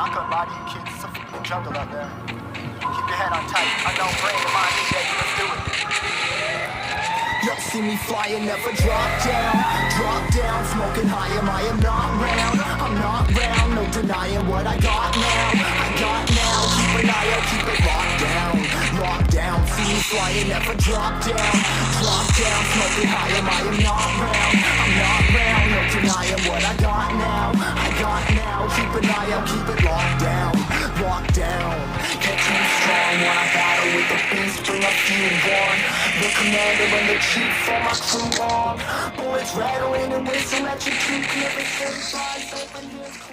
not gonna lie to you kids, it's a fucking jungle out there. Keep your head on tight. Unknown brain in mind, yeah, let's do it. Y'all see me flying, never drop down, smoking high, am I am not round, I'm not round, no denying what I got now, keep an eye out, keep it locked down, see me flying, never drop down, smoking high, am I am not round, I'm not round, no denying what I got now, keep an eye out, keep it locked down, catch me strong when I battle with the beast, bring a few on, the commander and the chief for my crew on, bullets rattling and whistle at your cheek, never satisfied, open your